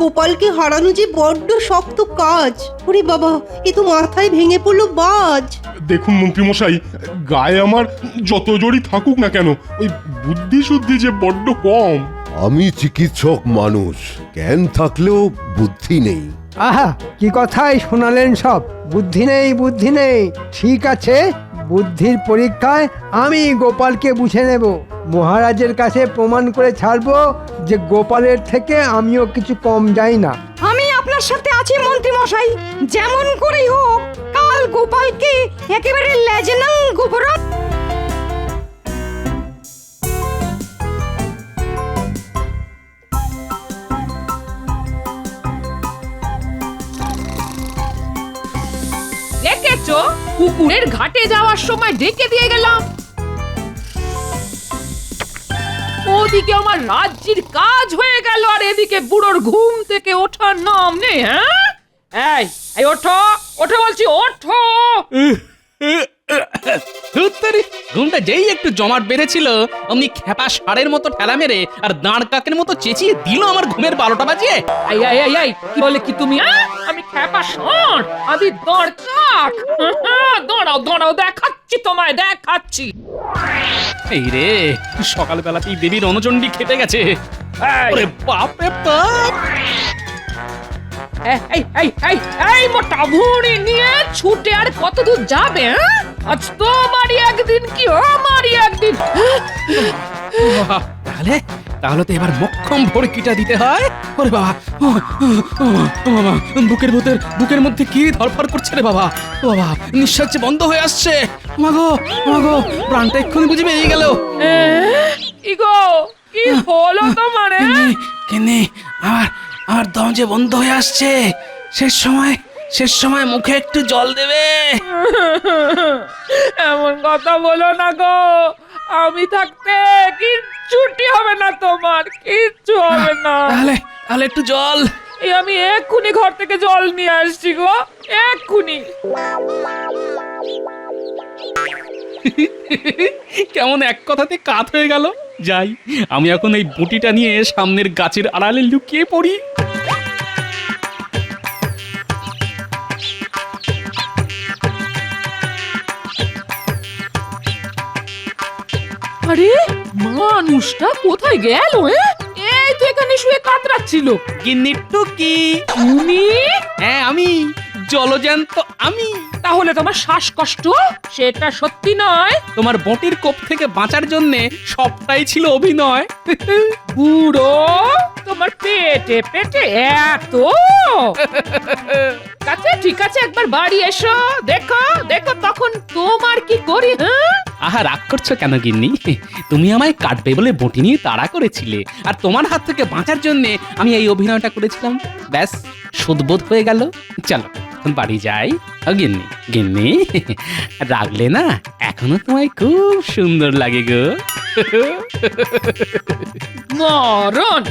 গোপালকে হারানো যে বড্ড শক্ত কাজ। ওরে বাবা, এ তো মাথায় ভেঙে পড়লো বাজ। দেখুন মন্ত্রীমশাই, গায়ে আমার যত জোরই থাকুক না কেন, ওই বুদ্ধি শুদ্ধি যে বড্ড কম। আমি চিকিৎসক মানুষ, জ্ঞান থাকলেও বুদ্ধি নেই। আহা, কি কথাই শোনালেন সব। বুদ্ধি নেই, বুদ্ধি নেই, ঠিক আছে। বুদ্ধির পরীক্ষায় আমি গোপালকে বুঝে নেব। মহারাজের কাছে প্রমাণ করে ছাড়বো যে গোপালের থেকে আমিও কিছু কম যাই না। আমি আপনার সাথে আছি মন্ত্রী মশাই, যেমন করেই হোক কাল গোপালকে একেবারে লেজেনাং গোবরা। দেখেছো, পুকুরের ঘাটে যাওয়ার সময় ডেকে দিয়ে গেলাম। ওদিকে আমার রাজ্যের কাজ হয়ে গেল, আর এদিকে বুড়োর ঘুম থেকে ওঠার নাম নেই। হ্যাঁ, এই এই ওঠো, ওঠো বলছি, ওঠো। ঘুমটা যেই একটু জমাট বেড়েছিল অমনি খেপা ষাঁড়ের মতো ঠেলা মেরে আর দাঁড় কাকের মতো চেঁচিয়ে দিল আমার ঘুমের 12টা বাজিয়ে। এই এই এই এই কি বলে কি তুমি? আমি খেপা ষাঁড়, আমি দরকাক। দাঁড়াও দাঁড়াও, দেখাচ্ছি তোমায়, দেখাচ্ছি। এই রে, সকালবেলাতেই দেবীর রণচণ্ডী খেতে গেছে। ওরে বাপ রে বাপ! এই এই এই এই মোটা ভুঁড়ি নিয়ে ছুটে আর কত দূর যাবে? আজ তোমারই একদিন কি আমারই একদিন। তাহলে তাহলে তো এবার মক্ষম ভড়কিটা দিতে হয়। ওরে বাবা, বাবা, বুকের মধ্যে কি ধরফর করছে রে বাবা। ও বাবা, নিঃশ্বাস যে বন্ধ হয়ে আসছে। মাগো মাগো, প্রাণটা এক্ষুনি বুঝে বেরিয়ে গেল। ইগো, কি হলো তোমার? কেনে আমার দম যে বন্ধ হয়ে আসছে। শেষ সময় মুখে একটু জল দেবে। এমন কথা বলো না গো, আমি থাকতে কিচ্ছুটি হবে না তোমার, কিচ্ছু হবে না। তাহলে একটু জল। এই আমি এক্ষুনি ঘর থেকে জল নিয়ে আসছি গো, এক্ষুনি। কেমন এক কথাতে কাত হয়ে গেল। যাই, আমি এখন এই বুটিটা নিয়ে সামনের গাছের আড়ালে লুকিয়ে পড়ি। আরে মানুষটা কোথায় গেল? এই তো এখানে শুয়ে কাতরাচ্ছিল। গিন্নির টুকি। তুমি? হ্যাঁ, আমি জলজ্যান্ত। আমি তাহলে তোমার শ্বাসকষ্ট সেটা সত্যি নয়? তোমার বটির কোপ থেকে বাঁচার জন্য সবটাই ছিল অভিনয়। বুড়ো, তোমার পেটে পেটে এত। ঠিক আছে, একবার বাড়ি এসো, দেখো দেখো তখন তোমার কি করি। আহা, রাগ করছো কেন গিন্নি? তুমি আমায় কাটবে বলে বটি নিয়ে তাড়া করেছিলে, আর তোমার হাত থেকে বাঁচার জন্য আমি এই অভিনয়টা করেছিলাম। ব্যাস, সুদবোধ হয়ে গেল। চলো এখন বাড়ি যাই। গিন্নি গিন্নি, রাগলে না, এখনো তোমায় খুব সুন্দর লাগে গো। মরণ।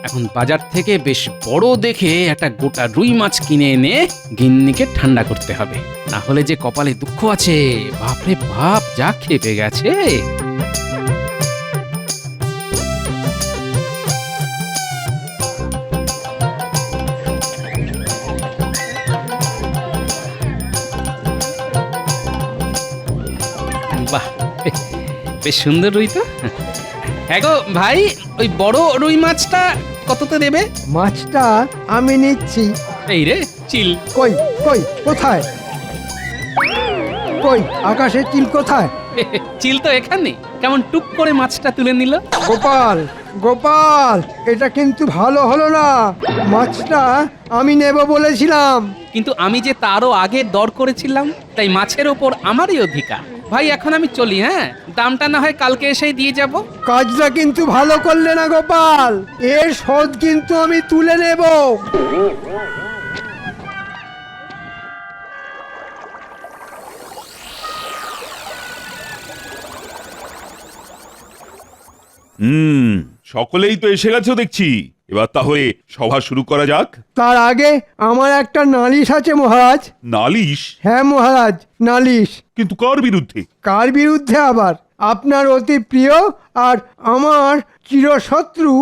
এখন বাজার থেকে বেশ বড় দেখে একটা গোটা রুই মাছ কিনে এনে গিন্নিকে ঠান্ডা করতে হবে, না হলে যে কপালে দুঃখ আছে। বাপরে বাপ, যা খেপে গেছে। বাহ, বেশ সুন্দর রুই তো। হ্যাঁ গো ভাই, ওই বড় রুই মাছটা কততে দেবে? মাছটা আমি নিচ্ছি। এই রে চিল। কই কই কোথায়? কই আকাশের চিল কোথায়? চিল তো এখানে। কেমন টুক করে মাছটা তুলে নিল। গোপাল গোপাল, এটা কিন্তু ভালো হলো না। মাছটা আমি নেব বলেছিলাম। কিন্তু আমি যে তারও আগে দর করেছিলাম, তাই মাছের ওপর আমারই অধিকার। ভাই এখন আমি চলি। হ্যাঁ, দামটা না হয় কালকে এসেই দিয়ে যাব। কাজটা কিন্তু ভালো করলে না গোপাল, এর শোধ কিন্তু আমি তুলে নেব। সকলেই তো এসে গেছো দেখছি। এবার তাহলে সভা শুরু করা যাক। তার আগে আমার একটা নালিশ আছে মহারাজ। নালিশ? হ্যাঁ মহারাজ, নালিশ। কিন্তু কার বিরুদ্ধে? কার বিরুদ্ধে আবার? আপনার অতি প্রিয় আর আমার চিরশত্রু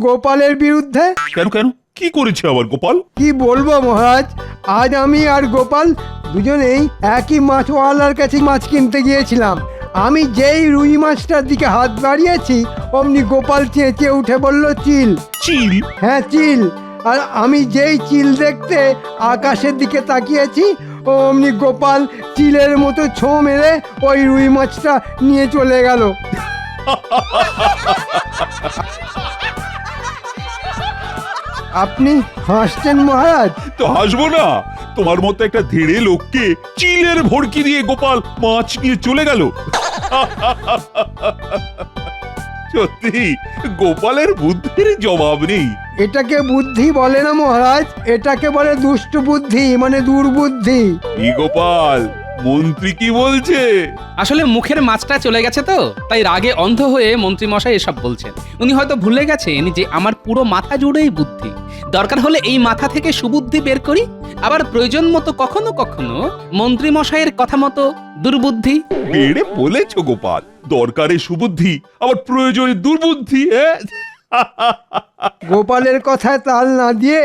গোপালের বিরুদ্ধে। কেন কেন, কি করেছে আবার গোপাল? কি বলবো মহারাজ, আজ আমি আর গোপাল দুজনেই একই মাছওয়ালার কাছে মাছ কিনতে গিয়েছিলাম। আমি যেই রুই মাছটার দিকে হাত বাড়িয়েছি অমনি গোপাল চেঁচিয়ে উঠে বলল, চিল। চিল? হ্যাঁ চিল। আর আমি যেই চিল দেখতে আকাশের দিকে তাকিয়েছি অমনি গোপাল চিলের মতো ছো মেরে ওই রুই মাছটা নিয়ে চলে গেল। আপনি হাসছেন মহারাজ? তো হাসবো না, তোমার মতো একটা ধেড়ে লোককে চিলের ভড়কি দিয়ে গোপাল মাছ নিয়ে চলে গেল। সত্যি গোপালের বুদ্ধির জবাব নেই। এটাকে বুদ্ধি বলে না মহারাজ, এটাকে বলে দুষ্ট বুদ্ধি, মানে দুর্বুদ্ধি। কি গোপাল, মন্ত্রী কি বলছে? আসলে মুখের মাছটা চলে গেছে তো, তাই রাগে অন্ধ হয়ে মন্ত্রী মশাই এসব বলছেন। উনি হয়তো ভুলে গেছেন যে আমার পুরো মাথা জুড়েই বুদ্ধি। দরকার হলে এই মাথা থেকে সুবুদ্ধি বের করি, আবার প্রয়োজন মতো কখনো কখনো মন্ত্রী মশাইয়ের কথা মতো দুর্বুদ্ধি। বেড়ে বলেছো গোপাল, দরকারে সুবুদ্ধি আবার প্রয়োজনে দুর্বুদ্ধি। গোপালের কথায় তাল না দিয়ে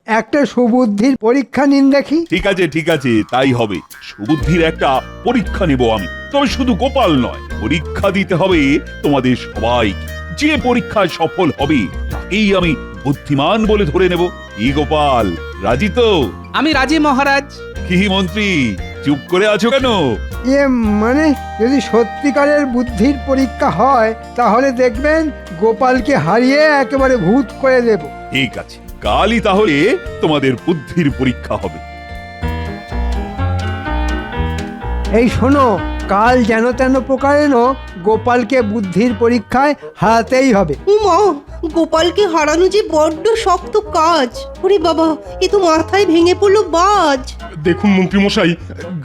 একটা সুবুদ্ধির পরীক্ষা নিন দেখি। ঠিক আছে, তাই হবে। সুবুদ্ধির একটা পরীক্ষা নেব আমি। তবে শুধু গোপাল নয়, পরীক্ষা দিতে হবে তোমাদের সবাইকে। যে পরীক্ষায় সফল হবে তাকেই আমি বুদ্ধিমান বলে ধরে নেব। কি গোপাল, রাজি তো? আমি রাজি মহারাজ। কি মন্ত্রী, চুপ করে আছো কেন? মানে যদি সত্যিকারের বুদ্ধির পরীক্ষা হয় তাহলে দেখবেন গোপালকে হারিয়ে একেবারে ভূত করে দেব। ঠিক আছে, কালই তাহলে তোমাদের বুদ্ধির পরীক্ষা হবে। এই শোনো, কাল যেন তেন প্রকারেণ গোপালকে বুদ্ধির পরীক্ষায় হারাতেই হবে। উমা, গোপালকে হারানো যে বড্ড শক্ত কাজ। ওরে বাবা, এ তো মাথায় ভেঙে পড়লো বাজ। দেখুন মন্ত্রীমশাই,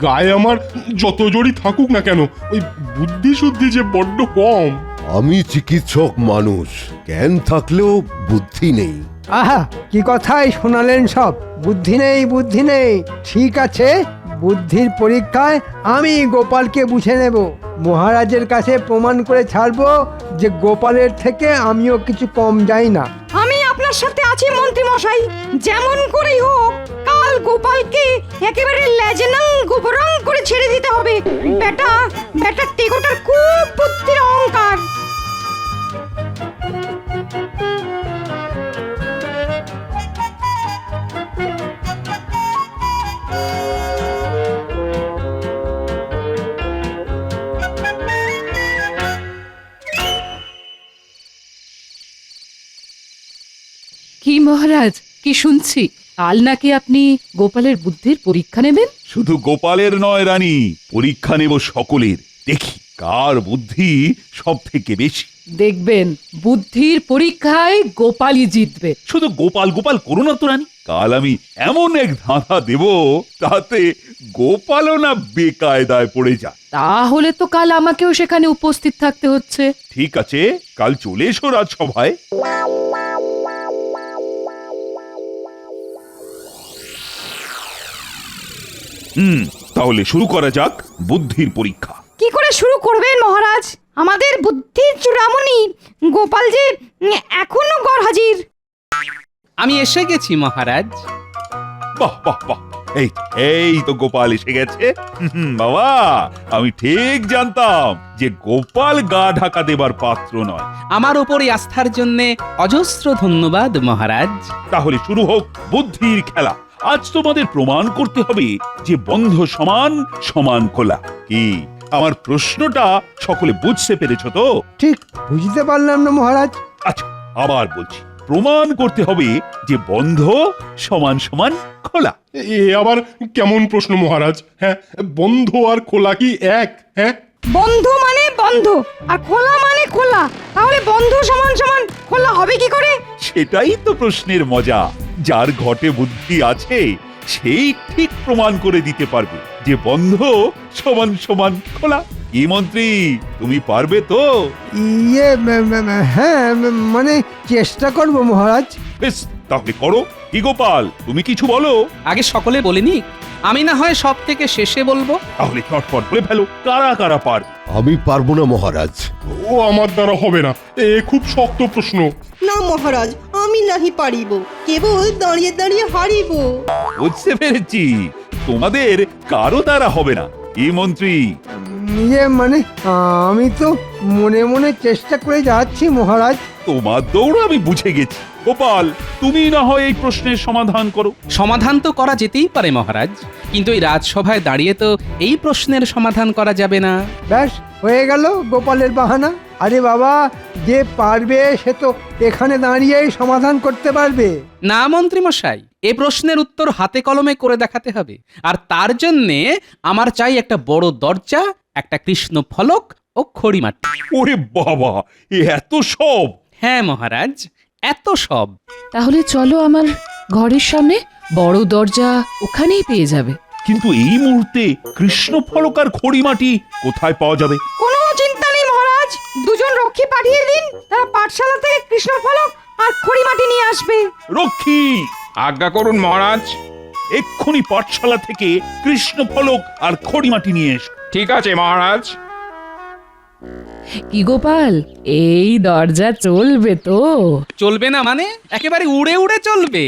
গায়ে আমার যত জোরই থাকুক না কেন, ওই বুদ্ধি শুদ্ধি যে বড্ড কম। আমি চিকিৎসক মানুষ, জ্ঞান থাকলেও বুদ্ধি নেই। আহা, কি কথাই শোনালেন সব। বুদ্ধি নেই, বুদ্ধি নেই। ঠিক আছে, বুদ্ধির পরীক্ষায় আমি গোপালকে বুঝে নেব। মহারাজের কাছে প্রমাণ করে ছাড়বো যে গোপালের থেকে আমিও কিছু কম যাই না। আমি আপনার সাথে আছি মন্ত্রী মশাই, যেমন করেই হোক কাল গোপালকে একেবারে লেজেনাং গোবরং করে ছেড়ে দিতে হবে। বেটা টেকোটার খুব বুদ্ধির অহংকার। কি মহারাজ, কি শুনছি কাল নাকি আপনি গোপালের বুদ্ধির পরীক্ষা নেবেন? শুধু গোপালের নয় রানী, পরীক্ষা নেব সকলের। দেখি কার বুদ্ধি সব থেকে বেশি। দেখবেন বুদ্ধির পরীক্ষায় গোপালই জিতবে। শুধু গোপাল গোপাল করো না তো রানী, কাল আমি এমন এক ধাঁধা দেব তাতে গোপালও না বেকায়দায় পড়ে যায়। তাহলে তো কাল আমাকেও সেখানে উপস্থিত থাকতে হচ্ছে। ঠিক আছে, কাল চলে এসো রাজসভায়। তাহলে শুরু করা যাক বুদ্ধির পরীক্ষা। কি করে শুরু করবেন মহারাজ? আমাদের বুদ্ধির চূড়ামণি গোপাল যে এখনো গড় হাজির। আমি এসে গেছি মহারাজ। বাহ বাহ বাহ, এই তো গোপাল এসে গেছে। বাবা, আমি ঠিক জানতাম যে গোপাল গা ঢাকা দেবার পাত্র নয়। আমার উপরে আস্থার জন্যে অজস্র ধন্যবাদ মহারাজ। তাহলে শুরু হোক বুদ্ধির খেলা। আজ তোমাদের প্রমাণ করতে হবে যে বন্ধ সমান সমান খোলা। কি আমার প্রশ্নটা সকলে বুঝতে পেরেছো তো? ঠিক বুঝতে পারলাম না মহারাজ। আচ্ছা, আবার বলছি, প্রমাণ করতে হবে যে বন্ধ সমান সমান খোলা। এ আবার কেমন প্রশ্ন মহারাজ? হ্যাঁ, বন্ধ আর খোলা কি এক? হ্যাঁ, বন্ধ মানে বন্ধ আর খোলা মানে খোলা। তাহলে বন্ধ সমান সমান খোলা হবে কি করে? সেটাই তো প্রশ্নের মজা। যার ঘটে বুদ্ধি আছে সেই ঠিক প্রমাণ করে দিতে পারবে যে বন্ধ সমান সমান খোলা। কি মন্ত্রী, তুমি পারবে তো? ইয়ে হ্যাঁ মানে চেষ্টা করব মহারাজ। বেশ, তাহলে করো। কি গোপাল, তুমি কিছু বলো। আগে সকলে বলিনি, আমি না হয় সব থেকে শেষে বলবো। তাহলে চটপট বলে ফেলো, কারা কারা পার। আমি পারবো না মহারাজ। ও আমার দ্বারা হবে না, খুব শক্ত প্রশ্ন। না মহারাজ, আমি নাহি পারিব, কেবল দাঁড়িয়ে দাঁড়িয়ে হারিব। বুঝতে পেরেছি, তোমাদের কারো দ্বারা হবে না। কি মন্ত্রী? ইয়ে মানে আমি তো মনে মনে চেষ্টা করে যাচ্ছি মহারাজ। তোমার দৌড় আমি বুঝে গেছি। গোপাল, তুমি না হয় এই প্রশ্নের সমাধান করো। সমাধান তো করা যেতেই পারে মহারাজ, কিন্তু এই রাজসভায় দাঁড়িয়ে তো এই প্রশ্নের সমাধান করা যাবে না। ব্যাস হয়ে গেল গোপালের বাহানা। আরে বাবা, যে পারবে সে তো এখানে দাঁড়িয়েই সমাধান করতে পারবে। না মন্ত্রী মশাই, এ প্রশ্নের উত্তর হাতে কলমে করে দেখাতে হবে, আর তার জন্যে আমার চাই একটা বড় দরজা, একটা কৃষ্ণ ফলক ও খড়িমাটি। ওরে বাবা, এত সব! হ্যাঁ মহারাজ, এত সব। তাহলে চলো আমার ঘরের সামনে, বড় দরজা ওখানেই পেয়ে যাবে। কিন্তু এই মুহূর্তে কৃষ্ণ ফলক আর খড়িমাটি কোথায় পাওয়া যাবে? কোনো চিন্তা নেই মহারাজ, দুজন রক্ষী পাঠিয়ে দিন, তারা পাঠশালা থেকে কৃষ্ণ ফলক আর খড়িমাটি নিয়ে আসবে। রক্ষী! আজ্ঞা করুন মহারাজ। এক্ষুনি পাঠশালা থেকে কৃষ্ণ ফলক আর খড়িমাটি নিয়ে এসো। ঠিক আছে মহারাজ। কি গোপাল, এই দরজা চলবে তো? চলবে না মানে? একেবারে উড়ে উড়ে চলবে।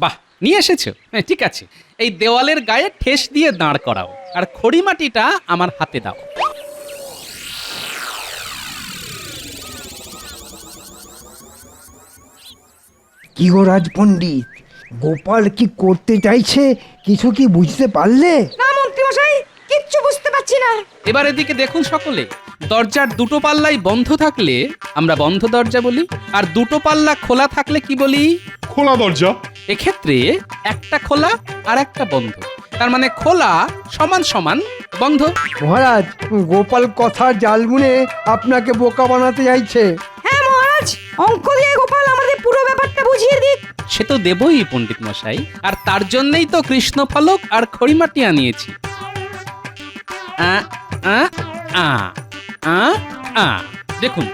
বাহ, নিয়ে এসেছো, হ্যাঁ ঠিক আছে। এই দেওয়ালের গায়ে ঠেস দিয়ে দাঁড় করাও, আর খড়িমাটিটা আমার হাতে দাও। কি গো রাজপণ্ডিত, গোপাল কি করতে চাইছে কিছু কি বুঝতে পারলে? না মন্ত্রী মশাই, কিচ্ছু বুঝতে পারছি না। এবার এদিকে দেখুন সকলে, দরজার দুটো পাল্লাই বন্ধ থাকলে আমরা বন্ধ দরজা বলি, আর দুটো পাল্লা খোলা থাকলে কি বলি? খোলা দরজা। এক্ষেত্রে একটা খোলা আর একটা বন্ধ, তার মানে খোলা সমান সমান বন্ধ। মহারাজ, গোপাল কথার জাল বুনে আপনাকে বোকা বানাতে চাইছে। হ্যাঁ মহারাজ, অঙ্ক দিয়ে গোপাল আমাদের পুরো ব্যাপারটা বুঝিয়ে দিক। সে তো দেবই পণ্ডিত মশাই, আর তার জন্যই তো কৃষ্ণ ফলক আর খড়িমাটি আনিয়েছি। আ আ আ আ আ দেখুন,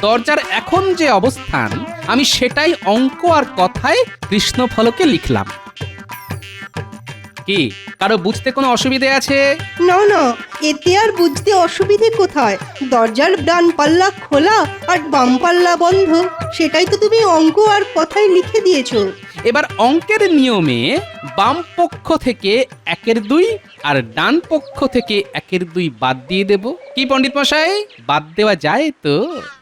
দরজার এখন যে অবস্থান আমি সেটাই অঙ্ক আর কথায় কৃষ্ণ ফলকে লিখলাম। কি কারো বুঝতে কোনো অসুবিধে আছে? না না, এতে আর বুঝতে অসুবিধে কোথায়? দরজার ডান পাল্লা খোলা আর বাম পাল্লা বন্ধ, সেটাই তো তুমি অঙ্ক আর কথায় লিখে দিয়েছো। এবার অঙ্কের নিয়মে বাম পক্ষ থেকে 1/2 আর ডান পক্ষ থেকে 1/2 বাদ দিয়ে দেব। কি পণ্ডিত মশাই, বাদ দেওয়া যায় তো?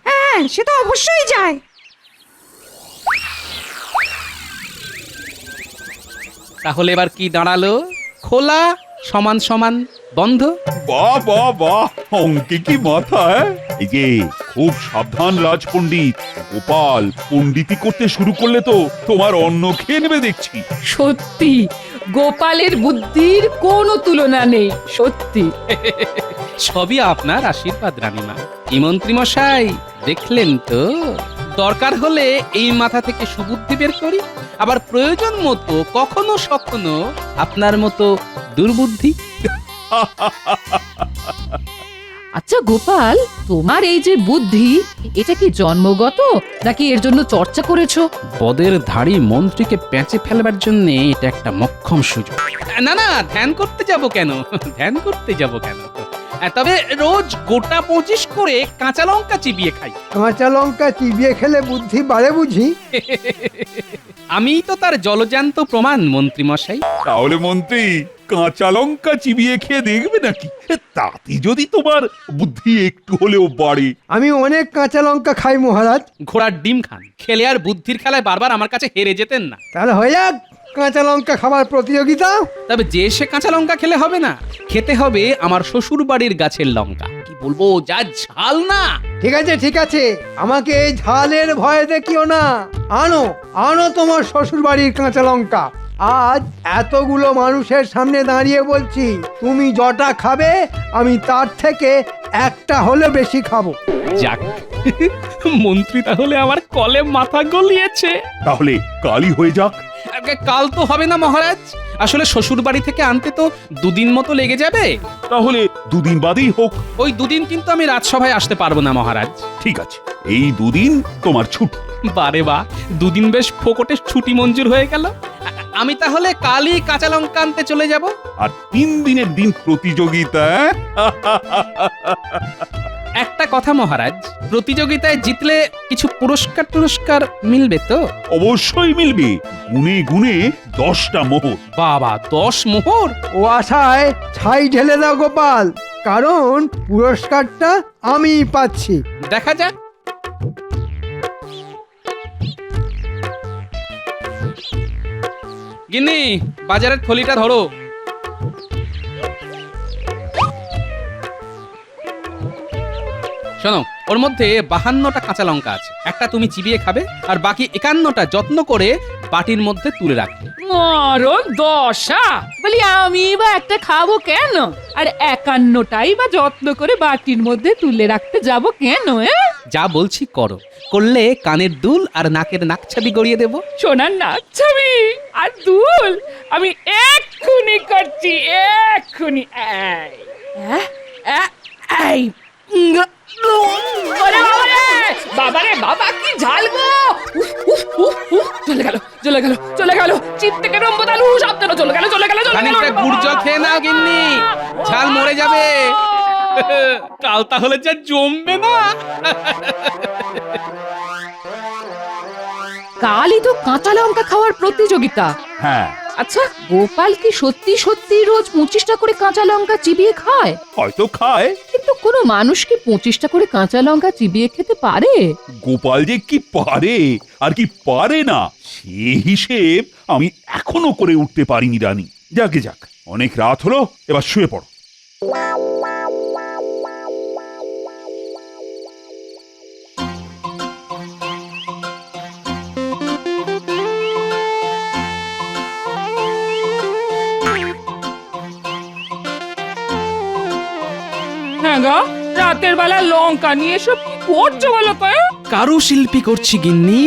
হ্যাঁ, সে তো অবশ্যই যায়। তাহলে এবার কি দাঁড়ালো? খোলা সমান সমান বন্ধ। বাহ বাহ বাহ, অঙ্কে কি মাথা! এই যে খুব সাবধান রাজপণ্ডিত, গোপাল পণ্ডিতি করতে শুরু করলে তো তোমার অন্ন খেয়ে নেবে দেখছি। সত্যি গোপালের বুদ্ধির কোনো তুলনা নেই, সত্যি। সবই আপনার আশীর্বাদ রানীমা। কি মন্ত্রী মশাই, দেখলেন তো? দরকার হলে এই মাথা থেকে সুবুদ্ধি বের করি, আবার প্রয়োজন মতো কখনো সখনো আপনার মতো দুর্বুদ্ধি। আচ্ছা গোপাল, তোমার এই যে বুদ্ধি, এটা কি জন্মগত নাকি এর জন্য চর্চা করেছো? পদের ধাড়ি মন্ত্রীকে পেঁচে ফেলবার জন্য এটা একটা মক্ষম সুযোগ। না না, ধ্যান করতে যাব কেন? ধ্যান করতে যাব কেন? তবে রোজ গোটা 25 করে কাঁচা লঙ্কা চিবিয়ে খাই। কাঁচা লঙ্কা চিবিয়ে খেলে বুদ্ধি বাড়ে বুঝি? আমিই তো তার জলজান্ত প্রমাণ মন্ত্রী মশাই। তাহলে মন্ত্রী কাঁচা লঙ্কা চিবিয়ে খেয়ে দেখবে নাকি? তাতে যদি তোমার বুদ্ধি একটু হলেও বাড়ে। আমি অনেক কাঁচা লঙ্কা খাই মহারাজ। ঘোড়ার ডিম খান, খেলে আর বুদ্ধির খেলায় বারবার আমার কাছে হেরে যেতেন না। তাহলে হয়ে যাক কাঁচা লঙ্কা খাবার প্রতিযোগিতা। তবে যে সে কাঁচা লঙ্কা খেলে হবে না, খেতে হবে আমার শ্বশুর বাড়ির গাছের লঙ্কা। কি বলবো, যা ঝাল না। ঠিক আছে ঠিক আছে, আমাকে এই ঝালের ভয় দেখিও না। আনো আনো তোমার শ্বশুর বাড়ির কাঁচা লঙ্কা। আজ এতগুলো মানুষের সামনে দাঁড়িয়ে বলছি, তুমি যটা খাবে আমি তার থেকে একটা হলে বেশি খাবো। যাক, মন্ত্রী তাহলে আমার কলে মাথা গলিয়েছে। তাহলে কালই হয়ে যাক। কাল তো হবে না মহারাজ, আসলে শ্বশুর বাড়ি থেকে আনতে তো দুদিন মতো লেগে যাবে। তাহলে দুদিন বাদেই হোক। ওই দুদিন কিন্তু আমি রাজসভায় আসতে পারবো না মহারাজ। ঠিক আছে, এই দুদিন তোমার ছুটি। বারে বা, দুদিন বেশ ফোকটে ছুটি মঞ্জুর হয়ে গেল। আমি তাহলে কালই কাঁচা লঙ্কা আনতে চলে যাব। আর 3 দিনের দিন প্রতিযোগিতা। একটা কথা মহারাজ, প্রতিযোগিতায় জিতলে কিছু পুরস্কার মিলবে তো? অবশ্যই মিলবে, গুনে গুনে 10টা মোহর। বাবা, 10 মোহর? ও আশায় ছাই ঢেলে দাও গোপাল, কারণ পুরস্কারটা আমি পাচ্ছি। দেখা যাক। গিন্নি, বাজারের থলিটা ধরো। শোনো, ওর মধ্যে 52টা কাঁচা লঙ্কা আছে। একটা তুমি চিবিয়ে খাবে, আর বাকি 51টা যত্ন করে বাটির মধ্যে তুলে রাখবে। মরণ দশা, বলি আমি বা একটা খাবো কেন? আর 51টাই বা যত্ন করে বাটির মধ্যে তুলে রাখতে যাব কেন? যা বলছি করো, করলে কানের দুল আর নাকের নাকছাবি গড়িয়ে দেব। সোনার নাক ছবি আর দুল আমি এক্ষুনি করছি, এক্ষুনি। এই বাবারে বাবা, কি ঝাল গো! চলে গেল চলে গেল চলে গেল, চিত থেকে রম্বতালু শব্দ চলে গেল চলে গেল চলে গেল। খানিকটা গুড় জল খেয়ে নাও গিন্নি, ঝাল মরে যাবে। কাল তাহলে যা জমবে না। কালই তো কাঁচা লঙ্কা খাওয়ার প্রতিযোগিতা। হ্যাঁ, আচ্ছা, গোপাল কি সত্যি সত্যি রোজ 25টা করে কাঁচা লঙ্কা চিবিয়ে খায়? হয়তো খায়। কিন্তু কোনো মানুষ কি 25টা করে কাঁচা লঙ্কা চিবিয়ে খেতে পারে? গোপাল যে কি পারে আর কি পারে না, সে হিসেব আমি এখনো করে উঠতে পারিনি রানী। যাকে যাক, অনেক রাত হলো, এবার শুয়ে পড়ো। হ্যাঁ গো, রাতের বেলা লঙ্কা নিয়ে সব কি করছো বলো তো? কারুশিল্পী করছি গিন্নি,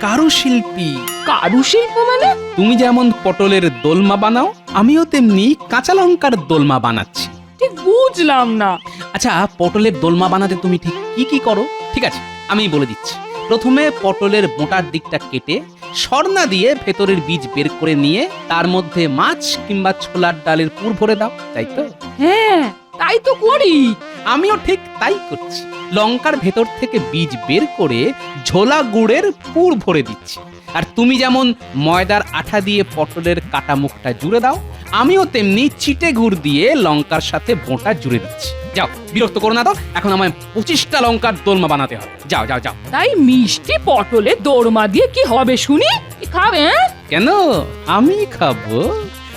কারুশিল্পী। কারুশিল্প মানে? তুমি যেমন পটলের দোলমা বানাও, আমিও তেমনি কাঁচা লঙ্কার দোলমা বানাচ্ছি। ঠিক বুঝলাম না। আচ্ছা, পটলের দোলমা বানাতে তুমি ঠিক কি কি করো? ঠিক আছে, আমি বলে দিচ্ছি। প্রথমে পটলের মোটার দিকটা কেটে সরনা দিয়ে ভেতরের বীজ বের করে নিয়ে তার মধ্যে মাছ কিংবা ছোলার ডালের পুর ভরে দাও, তাই তো? হ্যাঁ, তাই তো করি। আমিও ঠিক তাই করছি। লঙ্কার ভেতর থেকে বীজ বের করে ঝোলা গুড়ের পুর ভরে দিচ্ছি। আর তুমি যেমন ময়দার আঠা দিয়ে পটলের কাটা মুখটা জুড়ে দাও, আমিও তেমনি চিটে গুড় দিয়ে লঙ্কার সাথে বোঁটা জুড়ে দিচ্ছি। যাও, বিরক্ত করো না তো, এখন আমায় 25টা লঙ্কার দোলমা বানাতে হবে। যাও যাও যাও। তাই মিষ্টি পটলে দোরমা দিয়ে কি হবে শুনি? কি খাবে? কেন, আমি খাবো।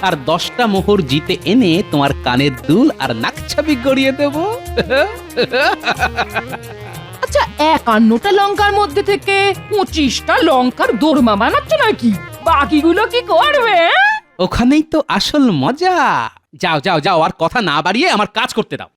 আর 10টা মোহর জিতে এনে তোমার কানের দুল আর নাকছাবি গড়িয়ে দেব। আচ্ছা, 51টা লঙ্কার মধ্যে থেকে 25টা লঙ্কার দোরমা বানাচ্ছ নাকি? বাকিগুলো কি করবে? ওখানেই তো আসল মজা। যাও যাও যাও, আর কথা না বাড়িয়ে আমার কাজ করতে দাও।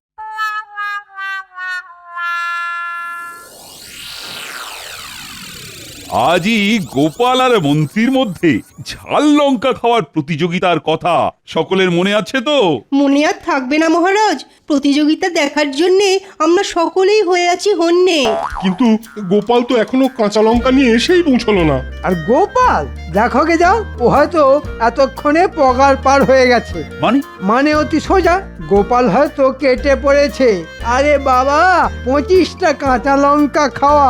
আজই গোপাল আর মন্ত্রীর মধ্যে ঝাল লঙ্কা খাওয়ার প্রতিযোগিতার কথা সকলের মনে আছে তো? মনে আর থাকবে না মহারাজ, প্রতিযোগিতা দেখার জন্যে আমরা সকলেই হয়ে আছি হন্যে। কিন্তু গোপাল তো এখনো কাঁচা লঙ্কা নিয়ে এসেই পৌঁছলো না। আর গোপাল, দেখো গে যাও, ও হয়তো এতক্ষণে পগার পার হয়ে গেছে। মানে অতি সোজা, গোপাল হয়তো কেটে পড়েছে। আরে বাবা, 25টা কাঁচা লঙ্কা খাওয়া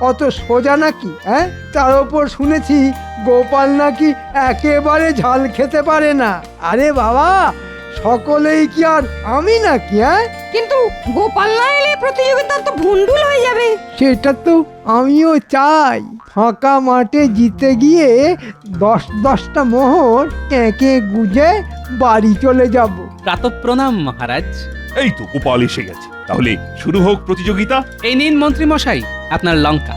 অত সোজা নাকি? হ্যাঁ, তার উপর শুনেছি গোপাল নাকি একেবারে ঝাল খেতে পারে না। আরে বাবা, সকলেই কি আর আমি নাকি? হ্যাঁ, কিন্তু গোপাল না এলে প্রতিযোগিতা তো ভুন্ডুল হয়ে যাবে। সেটা তো আমিও চাই। ফাঁকা মাঠে জিতে গিয়ে 10-10টা মোহর এঁকে গুজে বাড়ি চলে যাব। প্রাতঃপ্রণাম মহারাজ। এই তো গোপাল এসে গেছে, তাহলে শুরু হোক প্রতিযোগিতা। এই নিন মন্ত্রী মশাই আপনার লঙ্কা।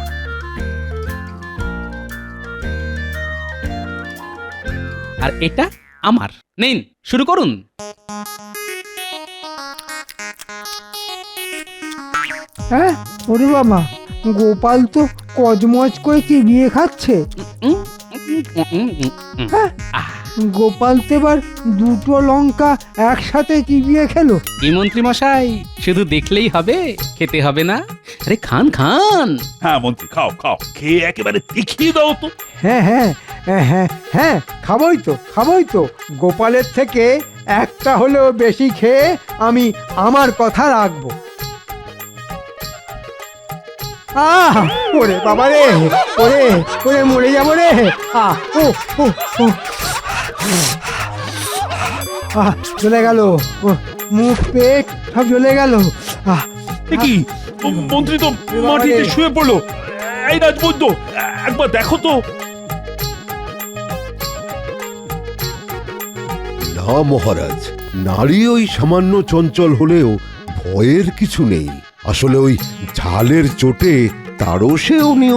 আর এটা আমার। নিন, শুরু করুন। হ্যাঁ, ওরে বাবা, গোপাল তো কজমজ করে চিবিয়ে খাচ্ছে। হ্যাঁ। গোপাল তো এবার দুটো লঙ্কা একসাথে চিবিয়ে খেলো। কি মন্ত্রী মশাই শুধু দেখলেই হবে, খেতে হবে না? আরে খান খান। হ্যাঁ মন্ত্রী, খাও খাও, খেয়ে একেবারে দেখিয়ে দাও তো। হ্যাঁ হ্যাঁ হ্যাঁ, খাবোই তো। গোপালের থেকে একটা হলেও বেশি খেয়ে আমি আমার কথা রাখবো। ওরে বাবা রে, ওরে মরে যাবো রে। ও ও ও চলে গেল, মুখ পেট সব চলে গেল। কি মন্ত্রী তো মাটিতে শুয়ে পড়লো। এই রাজবৈদ্য, একবার দেখো তো। না মহারাজ, নারী ওই সামান্য চঞ্চল হলেও ভয়ের কিছু নেই। আসলে ওই ঝালের চোটে তারও সে উনি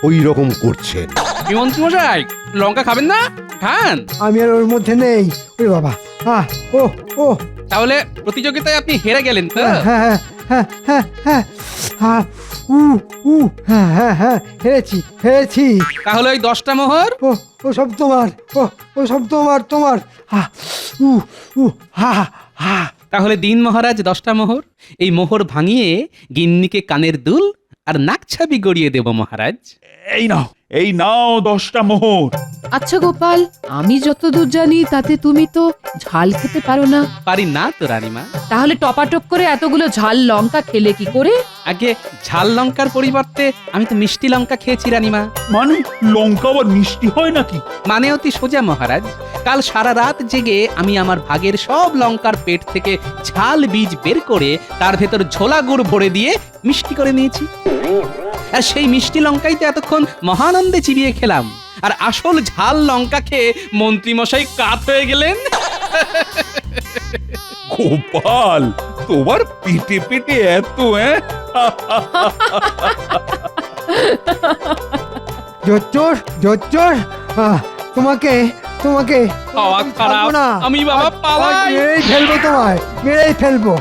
ওই রকম করছেন। কি মন্ত্রী মশাই লঙ্কা খাবেন না? খান। আমি আর ওর মধ্যে নেই। ওরে বাবা, ও ও তাহলে প্রতিযোগিতায় আপনি হেরে গেলেন তো? হ্যাঁ, হেরেছি। তাহলে ওই 10টা মোহর ও সব তোমার, ও সব তোমার। তাহলে দিন মহারাজ 10টা মোহর। এই মোহর ভাঙিয়ে গিন্নিকে কানের দুল আর নাক ছাবি গড়িয়ে দেব মহারাজ। এই নাও 10টা মোহর। আচ্ছা গোপাল, আমি যতদূর জানি তাতে তুমি তো ঝাল খেতে পারো না। পারি না তো রানীমা। তাহলে টপাটপ করে এতগুলো ঝাল লঙ্কা খেলে কি করে? আগে ঝাল লঙ্কার পরিবর্তে আমি তো মিষ্টি লঙ্কা খেয়েছি রানীমা। মানে লঙ্কা আবার মিষ্টি হয় নাকি? মানে অতি সোজা মহারাজ। কাল সারা রাত জেগে আমি আমার ভাগের সব লঙ্কার পেট থেকে ঝাল বীজ বের করে তার ভেতর ঝোলা গুড় ভরে দিয়ে মিষ্টি করে নিয়েছি। আর সেই মিষ্টি লঙ্কাই তো এতক্ষণ মহানন্দে চিবিয়ে খেলাম। আর আসল ঝাল লঙ্কা খেয়ে মন্ত্রী মশাই কাত হয়ে গেলেন। গোপাল, তোমার পেটে পেটে এত জোচ্চোর, তোমাকে খাওয়া খারাপ, না। আমি বাবা পালাই। মেরেই ফেলবো।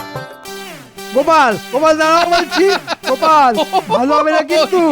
গোপাল দাঁড়াও বলছি। গোপাল, ভালো হবে না কিন্তু।